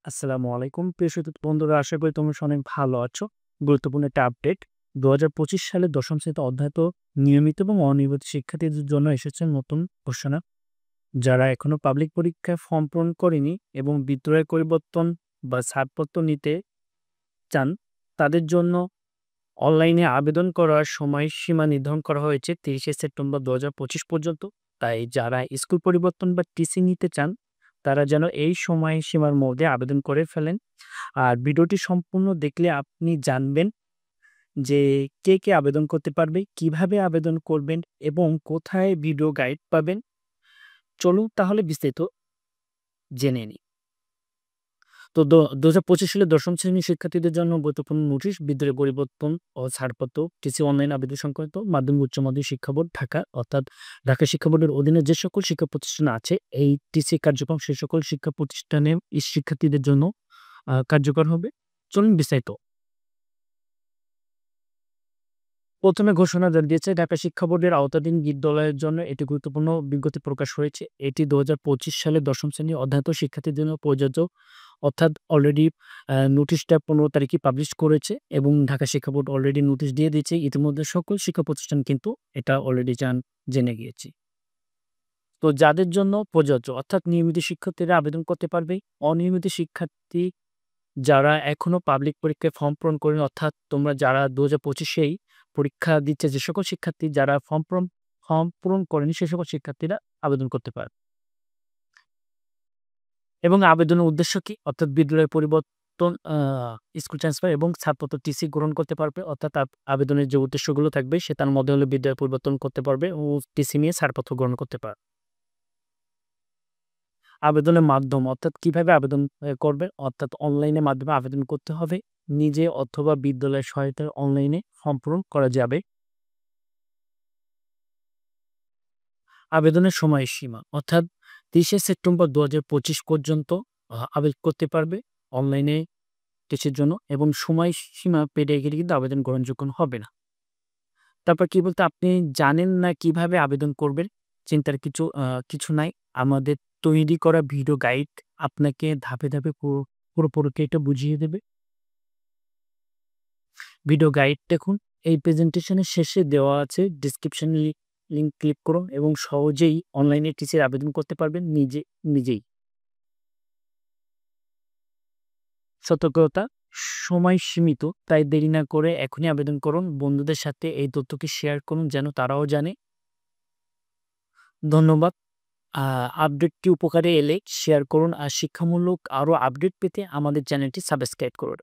আসসালামু আলাইকুম। প্রিয় বন্ধুরা, আশা করি তোমরা অনেক ভালো আছো। গুরুত্বপূর্ণ একটা আপডেট। ২০২৫ সালে ১ম শ্রেণীতে অধ্যয়নত নিয়মিত এবং অনিয়মিত শিক্ষার্থীদের জন্য এসেছে নতুন ঘোষণা। যারা এখনো পাবলিক পরীক্ষায় ফর্ম পূরণ করেনি এবং বিদ্রোহের পরিবর্তন বা ছাড়পত্র নিতে চান, তাদের জন্য অনলাইনে আবেদন করার সময়সীমা নির্ধারণ করা হয়েছে ৩০শে সেপ্টেম্বর ২০২৫ পর্যন্ত। তাই যারা স্কুল পরিবর্তন বা টিসি নিতে চান, তারা যেন এই সময়সীমার মধ্যে আবেদন করে ফেলেন। আর ভিডিওটি সম্পূর্ণ দেখলে আপনি জানবেন যে কে আবেদন করতে পারবে, কিভাবে আবেদন করবেন এবং কোথায় ভিডিও গাইড পাবেন। চলুন তাহলে বিস্তারিত জেনে নিই। তো ২০২৫ সালে ১ম শ্রেণীর শিক্ষার্থীদের জন্য গুরুত্বপূর্ণ নোটিশ, বিদ্যালয় পরিবর্তন ও ছাড়পত্র, টিসি অনলাইন আবেদন সংক্রান্ত মাধ্যমিক উচ্চ মাধ্যমিক শিক্ষা বোর্ড ঢাকা অর্থাৎ ঢাকা শিক্ষা বোর্ডের অধীনে যে সকল শিক্ষা প্রতিষ্ঠান আছে, এই টিসি কার্যক্রম সে সকল শিক্ষা প্রতিষ্ঠানের শিক্ষার্থীদের জন্য কার্যকর হবে। চলুন বিস্তারিত। প্রথমে ঘোষণা দিয়েছে ঢাকা শিক্ষা বোর্ডের আওতাধীন বিদ্যালয়ের জন্য এটি গুরুত্বপূর্ণ বিজ্ঞপ্তি প্রকাশ হয়েছে। এটি ২০২৫ সালে ১ম শ্রেণী অধ্যয়নরত শিক্ষার্থীদের জন্য প্রযোজ্য। অর্থাৎ অলরেডি নোটিশটা ১৫ তারিখে পাবলিশ করেছে এবং ঢাকা শিক্ষা বোর্ড অলরেডি নোটিশ দিয়ে দিয়েছে। ইতিমধ্যে সকল শিক্ষা প্রতিষ্ঠান কিন্তু এটা অলরেডি জেনে গিয়েছে। তো যাদের জন্য প্রযোজ্য অর্থাৎ নিয়মিত শিক্ষার্থীরা আবেদন করতে পারবে। অনিয়মিত শিক্ষার্থী যারা এখনো পাবলিক পরীক্ষায় ফর্ম পূরণ করেনি, অর্থাৎ তোমরা যারা ২০২৫-এই পরীক্ষা দিচ্ছে, যে সকল শিক্ষার্থী যারা ফর্ম পূরণ করেনি, সে সকল শিক্ষার্থীরা আবেদন করতে পারে। এবং আবেদনের উদ্দেশ্য কি? অর্থাৎ বিদ্যালয়ের পরিবর্তন, স্কুল ট্রান্সফার এবং ছাড়পত্র টিসি গ্রহণ করতে পারবে। অর্থাৎ আবেদনের যে উদ্দেশ্যগুলো থাকবে সে তার মধ্যে হলো বিদ্যালয় পরিবর্তন করতে পারবে ও টিসি নিয়ে ছাড়পত্র গ্রহণ করতে পারে। আবেদনের মাধ্যম অর্থাৎ কিভাবে আবেদন করবে? অর্থাৎ অনলাইনের মাধ্যমে আবেদন করতে হবে। নিজে অথবা বিদ্যালয়ের সহায়তায় অনলাইনে ফর্ম পূরণ করা যাবে। আবেদনের সময়সীমা অর্থাৎ ৩০শে সেপ্টেম্বর ২০২৫ পর্যন্ত আবেদন করতে পারবে অনলাইনে টেস্টের জন্য, এবং সময়সীমা পেরিয়ে গেলে কিন্তু আবেদন গ্রহণযোগ্য হবে না। তারপর কি বলতে, আপনি জানেন না কিভাবে আবেদন করবেন? চিন্তার কিছু নাই। আমাদের তৈরি করা ভিডিও গাইড আপনাকে ধাপে, ধাপে পুরো প্রক্রিয়াটা বুঝিয়ে দেবে। ভিডিও গাইড দেখুন। এই প্রেজেন্টেশনের শেষে দেওয়া আছে ডেসক্রিপশন লিংক ক্লিক করুন এবং সহজেই অনলাইনে টিসির আবেদন করতে পারবেন নিজেই। সতর্কতা, সময় সীমিত, তাই দেরি না করে এখনই আবেদন করুন। বন্ধুদের সাথে এই তথ্যকে শেয়ার করুন যেন তারাও জানে। ধন্যবাদ। আপডেটটি উপকারে এলে শেয়ার করুন আর শিক্ষামূলক আরও আপডেট পেতে আমাদের চ্যানেলটি সাবস্ক্রাইব করুন।